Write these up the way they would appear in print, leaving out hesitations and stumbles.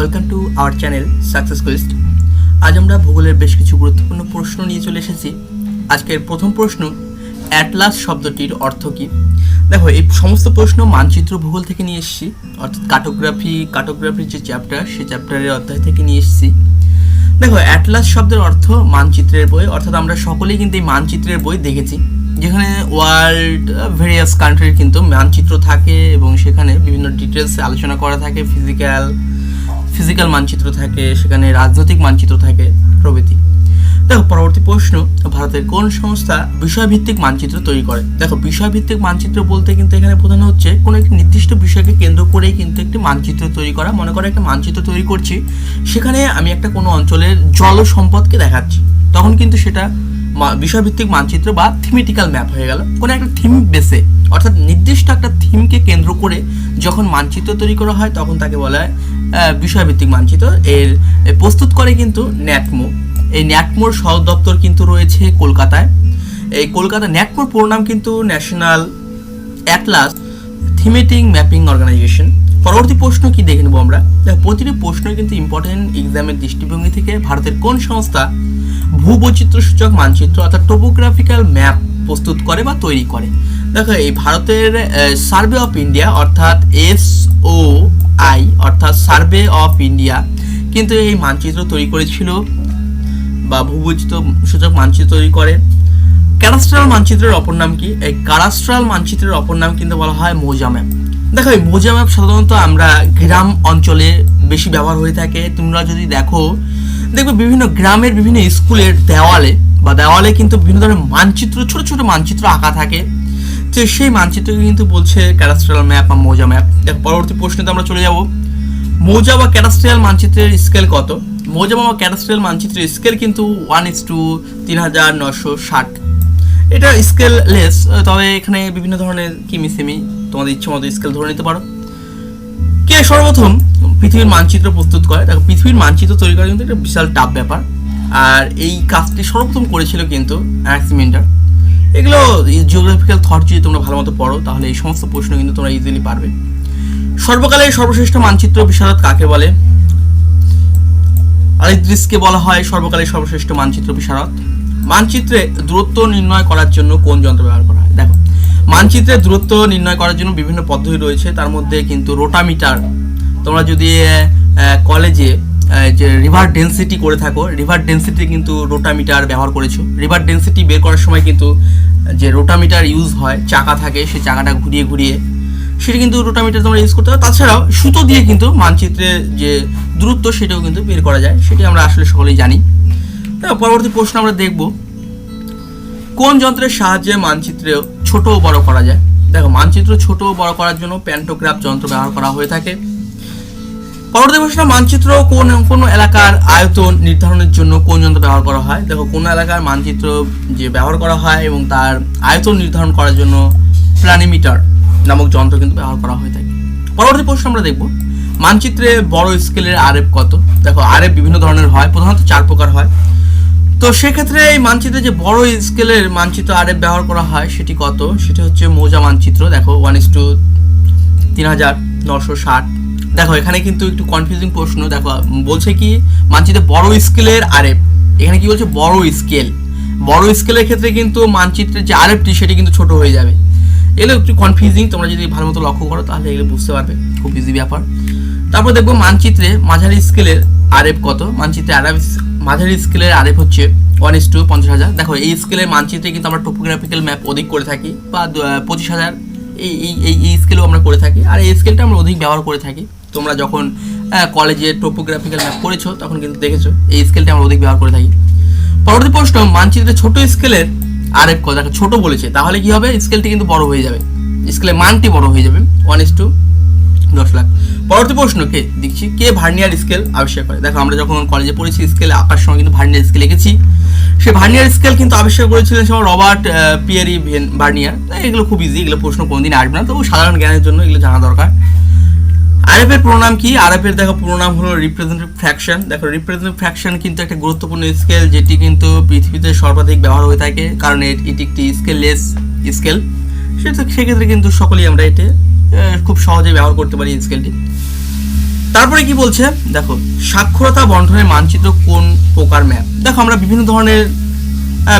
Welcome to our channel success quest. আজ আমরা ভূগোলের বেশ কিছু গুরুত্বপূর্ণ প্রশ্ন নিয়ে চলে এসেছি। আজকের প্রথম প্রশ্ন, অ্যাটলাস শব্দটির অর্থ কী? দেখো, এই সমস্ত প্রশ্ন মানচিত্র ভূগোল থেকে নিয়ে এসেছি, অর্থাৎ কার্টোগ্রাফির যে চ্যাপ্টার, সেই চ্যাপ্টারের অধ্যায় থেকে নিয়ে এসেছি। দেখো, অ্যাটলাস শব্দের অর্থ মানচিত্রের বই, অর্থাৎ আমরা সকলেই কিন্তু এই মানচিত্রের বই দেখেছি, যেখানে ওয়ার্ল্ড ভেরিয়াস কান্ট্রির কিন্তু মানচিত্র থাকে এবং সেখানে বিভিন্ন ডিটেলসে আলোচনা করা থাকে। ফিজিক্যাল মানচিত্র থাকে, সেখানে রাজনৈতিক মানচিত্র থাকে প্রভৃতি। দেখো, পরবর্তী প্রশ্ন, ভারতের কোন সংস্থা বিষয়ভিত্তিক মানচিত্র তৈরি করে? দেখো, বিষয়ভিত্তিক মানচিত্র বলতে কিন্তু এখানে প্রধান হচ্ছে কোনো একটি নির্দিষ্ট বিষয়কে কেন্দ্র করেই কিন্তু একটি মানচিত্র তৈরি করা। মনে করো একটা মানচিত্র তৈরি করছি, সেখানে আমি একটা কোনো অঞ্চলের জল সম্পদকে দেখাচ্ছি, তখন কিন্তু সেটা বিষয়ভিত্তিক মানচিত্র বা থিমেটিক্যাল ম্যাপ হয়ে গেল। কোনো একটা থিম বেসে, অর্থাৎ নির্দিষ্ট একটা থিমকে কেন্দ্র করে যখন মানচিত্র তৈরি করা হয় তখন তাকে বলা হয় বিষয়ভিত্তিক মানচিত্র। এর প্রস্তুত করে কিন্তু ন্যাটমো। এই ন্যাটমোর সদর দপ্তর কিন্তু রয়েছে কলকাতায়। এই কলকাতা ন্যাটমোর পুরো নাম কিন্তু national atlas thematic mapping organisation. পরবর্তী প্রশ্ন কি দেখে নেবো আমরা। প্রতিটি প্রশ্ন কিন্তু ইম্পর্টেন্ট এক্সামের দৃষ্টিভঙ্গি থেকে ভারতের কোন সংস্থা ভূবৈচিত্র্য সূচক মানচিত্র অর্থাৎ টোপোগ্রাফিক্যাল ম্যাপ প্রস্তুত করে বা তৈরি করে? দেখো, এই ভারতের সার্ভে অফ ইন্ডিয়া অর্থাৎ SOI অর্থাৎ সার্ভে অফ ইন্ডিয়া কিন্তু এই মানচিত্র তৈরি করেছিল বা ভূবৈচিত্র্য সূচক মানচিত্র তৈরি করে। ক্যাডাস্ট্রাল মানচিত্রের অপর নাম কি? এই ক্যাডাস্ট্রাল মানচিত্রের অপর নাম কিন্তু বলা হয় মৌজা ম্যাপ। দেখো, এই মৌজা ম্যাপ সাধারণত আমরা গ্রাম অঞ্চলে বেশি ব্যবহার হয়ে থাকে। তোমরা যদি দেখবে বিভিন্ন গ্রামের বিভিন্ন স্কুলের দেওয়ালে কিন্তু বিভিন্ন ধরনের মানচিত্র, ছোট ছোট মানচিত্র আঁকা থাকে। তো সেই মানচিত্রকে কিন্তু বলছে ক্যাডাস্ট্রাল ম্যাপ বা মৌজা ম্যাপ। দেখো, পরবর্তী প্রশ্নে আমরা চলে যাব। মৌজা বা ক্যাডাস্ট্রাল মানচিত্রের স্কেল কত? মৌজা বা ক্যাডাস্ট্রাল মানচিত্রের স্কেল কিন্তু 1:3960। এটা স্কেল লেস, তবে এখানে বিভিন্ন ধরনের কিমিসেমি তোমাদের ইচ্ছে মতো স্কেল ধরে নিতে পারো। কে সর্বপ্রথম পৃথিবীর মানচিত্র প্রস্তুত করে? দেখো, পৃথিবীর মানচিত্র তৈরি করা কিন্তু একটা বিশাল টাফ ব্যাপার, আর এই কাজটি সর্বপ্রথম করেছিল কিন্তু অ্যানাক্সিমেন্ডার। এগুলো জিওগ্রাফিক্যাল থট যদি তোমরা ভালো মতো পড়ো তাহলে এই সমস্ত প্রশ্ন কিন্তু তোমরা ইজিলি পারবে। সর্বকালের সর্বশ্রেষ্ঠ মানচিত্র বিশারদ কাকে বলে? আলিদ্রিসকে বলা হয় সর্বকালের সর্বশ্রেষ্ঠ মানচিত্র বিশারদ। মানচিত্রে দূরত্ব নির্ণয় করার জন্য কোন যন্ত্র ব্যবহার করা হয়? দেখো, মানচিত্রের দূরত্ব নির্ণয় করার জন্য বিভিন্ন পদ্ধতি রয়েছে, তার মধ্যে কিন্তু রোটামিটার। তোমরা যদি কলেজে যে রিভার ডেন্সিটি করে থাকো, রিভার ডেন্সিটি কিন্তু রোটামিটার ব্যবহার করেছো। রিভার ডেন্সিটি বের করার সময় কিন্তু যে রোটামিটার ইউজ হয়, চাকা থাকে, সেই চাকাটা ঘুরিয়ে সেটা কিন্তু রোটামিটার তোমরা ইউজ করতে পারো। তাছাড়াও সুতো দিয়ে কিন্তু মানচিত্রের যে দূরত্ব সেটাও কিন্তু বের করা যায়, সেটি আমরা আসলে সকলেই জানি। পরবর্তী প্রশ্ন আমরা দেখব, কোন যন্ত্রের সাহায্যে মানচিত্র ছোট ও বড় করা যায়? দেখো, মানচিত্র ছোট ও বড় করার জন্য প্যান্টোগ্রাফ যন্ত্র ব্যবহার করা হয়ে থাকে। পরবর্তী প্রশ্ন, মানচিত্র কোন এলাকার আয়তন নির্ধারণের জন্য কোন যন্ত্র ব্যবহার করা হয়? দেখো, কোন এলাকার মানচিত্র যে ব্যবহার করা হয় এবং তার আয়তন নির্ধারণ করার জন্য প্ল্যানিমিটার নামক যন্ত্র কিন্তু ব্যবহার করা হয়ে থাকে। পরবর্তী প্রশ্ন আমরা দেখব, মানচিত্রে বড় স্কেলের আরএফ কত? দেখো, আরএফ বিভিন্ন ধরনের হয়, প্রধানত 4 প্রকার হয়। তো সেক্ষেত্রে এই মানচিত্রে যে বড় স্কেলের মানচিত্র আরএফ ব্যবহার করা হয় সেটি কত? সেটি হচ্ছে মৌজা মানচিত্র। দেখো, 1:3960। দেখো, এখানে কিন্তু একটু কনফিউজিং প্রশ্ন। দেখো, বলছে কি মানচিত্রে বড় স্কেলের আরএফ, এখানে কি বলছে বড় স্কেলের ক্ষেত্রে কিন্তু মানচিত্রের যে আরএফটি সেটি কিন্তু ছোট হয়ে যাবে। এগুলো একটু কনফিউজিং, তোমরা যদি ভালো মতো লক্ষ্য করো তাহলে এগুলো বুঝতে পারবে, খুব ইজি ব্যাপার। তারপর দেখবো মানচিত্রে মাঝারি স্কেলের আরএফ কত? মানচিত্রে মাঝারি স্কেলের আরএফ হচ্ছে 1:50,000। দেখো, এই স্কেলের মানচিত্রে কিন্তু আমরা টোপোগ্রাফিক্যাল ম্যাপ অধিক করে থাকি, বা 25,000 এই স্কেলও আমরা করে থাকি, আর এই স্কেলটা আমরা অধিক ব্যবহার করে থাকি। তোমরা যখন কলেজে টোপোগ্রাফিক্যাল ম্যাপ করেছো তখন কিন্তু দেখেছো এই স্কেলটা আমরা অধিক ব্যবহার করে থাকি। পরবর্তী প্রশ্ন, মানচিত্রে ছোট স্কেলের আরএফ কত? দেখো, ছোট বলেছে, তাহলে কি হবে? স্কেলটি কিন্তু বড় হয়ে যাবে, স্কেলের মানটি বড় হয়ে যাবে, 1:10 লাখ। পরবর্তী প্রশ্ন, কে ভার্নিয়ার স্কেল আবিষ্কার করে? দেখো, আমরা যখন কলেজে পড়েছি স্কেল আঁকার সময় কিন্তু ভার্নিয়ার স্কেল এঁকেছি। সে ভার্নিয়ার স্কেল কিন্তু আবিষ্কার করেছিলেন রবার্ট পিয়েরি ভার্নিয়ার। এগুলো খুব ইজি, এগুলো প্রশ্ন কোনোদিন আসবে না, তবু সাধারণ জ্ঞানের জন্য এগুলো জানা দরকার। আরএফের পুরো নাম কি? আরএফের দেখো পুরো নাম হলো রিপ্রেজেন্টেটিভ ফ্র্যাকশন। দেখো, রিপ্রেজেন্টেটিভ ফ্র্যাকশন কিন্তু একটা গুরুত্বপূর্ণ স্কেল, যেটি কিন্তু পৃথিবীতে সর্বাধিক ব্যবহার হয়ে থাকে, কারণ এটি একটি স্কেললেস স্কেল। সেক্ষেত্রে কিন্তু সকলেই আমরা এটা খুব সহজে ব্যবহার করতে পারি এই স্কেলটি। তারপরে কি বলছে দেখো, সাক্ষরতা বন্টনের মানচিত্র কোন প্রকার ম্যাপ। দেখো আমরা বিভিন্ন ধরনের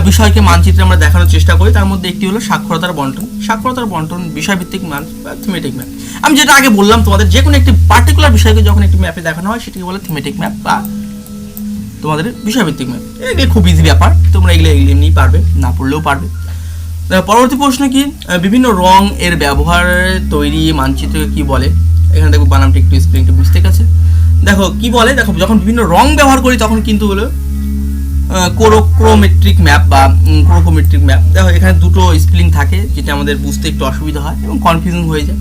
বিষয়কে মানচিত্রে আমরা দেখানোর চেষ্টা করি, তার মধ্যে একটি হলো সাক্ষরতার বন্টন। সাক্ষরতার বন্টন বিষয়ভিত্তিক ম্যাপ বা থিমেটিক ম্যাপ। আমি যেটা আগে বললাম তোমাদের, যে কোনো একটি পার্টিকুলার বিষয়কে যখন একটি ম্যাপে দেখানো হয় সেটাকে বলে থিমেটিক ম্যাপ বা তোমাদের বিষয়ভিত্তিক ম্যাপ। এগুলো খুব ইজি ব্যাপার, তোমরা এগুলো এমনিই পারবে, না পড়লেও পারবে। পরবর্তী প্রশ্ন কি, বিভিন্ন রং এর ব্যবহারে তৈরি মানচিত্রকে কি বলে। এখানে দেখো বানামটা একটু স্পেলিংটা মিস্টেক আছে। দেখো কি বলে, দেখো যখন বিভিন্ন রং ব্যবহার করি তখন কিন্তু হলো ক্রোমেট্রিক ম্যাপ বা ক্রোকোমেট্রিক ম্যাপ। দেখো এখানে দুটো স্পেলিং থাকে, যেটা আমাদের বুঝতে একটু অসুবিধা হয় এবং কনফিউশন হয়ে যায়।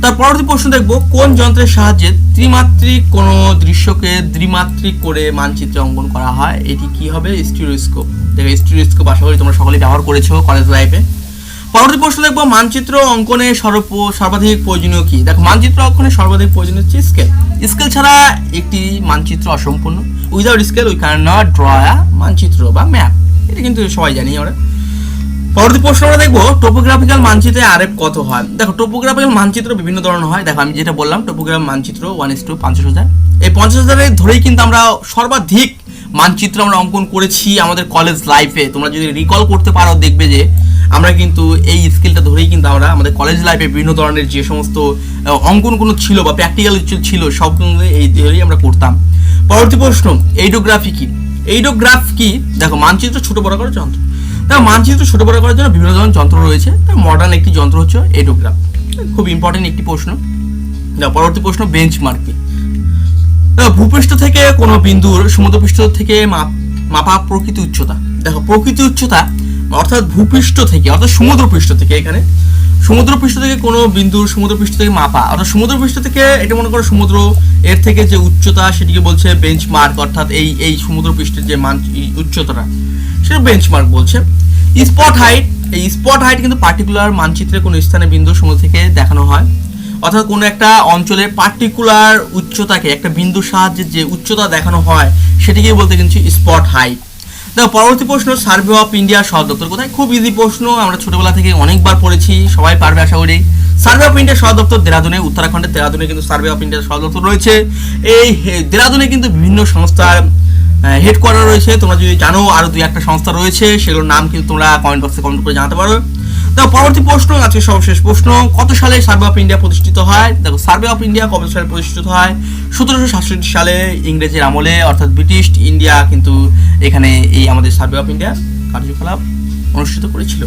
তার পরবর্তী প্রশ্ন দেখবো, কোন যন্ত্রের সাহায্যে ত্রিমাত্রিক কোনো দৃশ্যকে দ্বিমাত্রিক করে মানচিত্রে অঙ্কন করা হয়। এটি কি হবে, স্টিরিওস্কোপ। দেখো স্টিরিওস্কোপ আশা করি তোমরা সকলেই ব্যবহার করেছো কলেজ লাইফে। পরবর্তী প্রশ্ন দেখবো, মানচিত্র অঙ্কনে সর্বাধিক প্রয়োজনীয় কি। দেখো মানচিত্র অঙ্কনে সর্বাধিক প্রয়োজনীয় হচ্ছে স্কেল। স্কেল ছাড়া একটি মানচিত্র অসম্পূর্ণ। Without scale we can not draw আ মানচিত্র বা ম্যাপ। এটা কিন্তু সবাই জানি আমরা। পরবর্তী প্রশ্ন আমরা দেখবো, টোপোগ্রাফিক্যাল মানচিত্রে আরএফ কত হয়। দেখো টোপোগ্রাফিক্যাল মানচিত্র বিভিন্ন ধরনের হয়। দেখো আমি যেটা বললাম টোপোগ্রাফ মানচিত্র 1:50,000। এই 50,000 ধরেই কিন্তু আমরা সর্বাধিক মানচিত্র আমরা অঙ্কন করেছি আমাদের কলেজ লাইফে। তোমরা যদি রিকল করতে পারো দেখবে যে আমরা কিন্তু এই স্কিলটা ধরেই কিন্তু আমরা আমাদের কলেজ লাইফে বিভিন্ন ধরনের যে সমস্ত অঙ্কনগুলো ছিল বা প্র্যাকটিক্যাল ছিল সব কিন্তু এই ধরেই আমরা করতাম। পরবর্তী প্রশ্ন, এইডোগ্রাফি কি। এইডোগ্রাফ কি, দেখো মানচিত্র ছোট বড় করার যন্ত্র। দেখো মানচিত্র ছোট বড় করার জন্য বিভিন্ন ধরনের যন্ত্র রয়েছে, তার মডার্ন একটি যন্ত্র হচ্ছে এইডোগ্রাফ। খুব ইম্পর্টেন্ট একটি প্রশ্ন। দেখো পরবর্তী প্রশ্ন, বেঞ্চমার্ক কি। ভূপৃষ্ঠ থেকে কোনো বিন্দুর সমুদ্রপৃষ্ঠ থেকে মাপা প্রকৃত উচ্চতা। দেখো প্রকৃত উচ্চতা অর্থাৎ ভূপৃষ্ঠ থেকে অর্থাৎ সমুদ্রপৃষ্ঠ থেকে, এখানে সমুদ্রপৃষ্ঠ থেকে কোনো বিন্দুর সমুদ্রপৃষ্ঠ থেকে মাপা অর্থাৎ সমুদ্রপৃষ্ঠ থেকে এটা মনে করো সমুদ্র, এর থেকে যে উচ্চতা সেটিকে বলছে বেঞ্চমার্ক। অর্থাৎ এই সমুদ্রপৃষ্ঠের যে উচ্চতাটা সেটা বেঞ্চমার্ক বলছে। স্পট হাইট, এই স্পট হাইট কিন্তু পার্টিকুলার মানচিত্রে কোনো স্থানে বিন্দু সমুদ্র থেকে দেখানো হয়। অর্থাৎ কোনো একটা অঞ্চলের পার্টিকুলার উচ্চতাকে একটা বিন্দুর সাহায্যে যে উচ্চতা দেখানো হয় সেটিকেই বলতে কিন্তু স্পট হাইট। দেখো পরবর্তী প্রশ্ন, সার্ভে অফ ইন্ডিয়ার সদর দপ্তর কোথায়। খুব ইজি প্রশ্ন, আমরা ছোটবেলা থেকে অনেকবার পড়েছি, সবাই পারবে আশা করি। সার্ভে অফ ইন্ডিয়ার সদর দপ্তর দেরাদুনে, উত্তরাখণ্ডের দেরাদুনে কিন্তু সার্ভে অফ ইন্ডিয়ার সদর দপ্তর রয়েছে। এই দেরাদুনে কিন্তু বিভিন্ন সংস্থার হেডকোয়ার্টার রয়েছে। তোমরা যদি জানো আরো 2-1টা সংস্থা রয়েছে, সেগুলোর নাম কিন্তু তোমরা কমেন্ট বক্সে কমেন্ট করে জানাতে পারো। দেখো পরবর্তী প্রশ্ন, আজকে সর্বশেষ প্রশ্ন, কত সালে সার্ভে অফ ইন্ডিয়া প্রতিষ্ঠিত হয়। দেখো সার্ভে অফ ইন্ডিয়া কত সালে প্রতিষ্ঠিত হয়, 1767 সালে ইংরেজের আমলে, অর্থাৎ ব্রিটিশ ইন্ডিয়া কিন্তু এখানে এই আমাদের সার্ভে অফ ইন্ডিয়া কার্যকলাপ অনুষ্ঠিত করেছিল।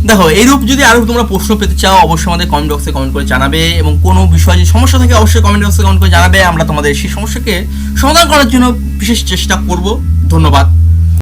দেখো এইরূপ যদি আরো তোমরা প্রশ্ন পেতে চাও অবশ্যই আমাদের কমেন্ট বক্সে কমেন্ট করে জানাবে, এবং কোনো বিষয়ে যদি সমস্যা থাকে অবশ্যই কমেন্ট বক্সে কমেন্ট করে জানাবে। আমরা তোমাদের সেই সমস্যাকে সমাধান করার জন্য বিশেষ চেষ্টা করব। ধন্যবাদ।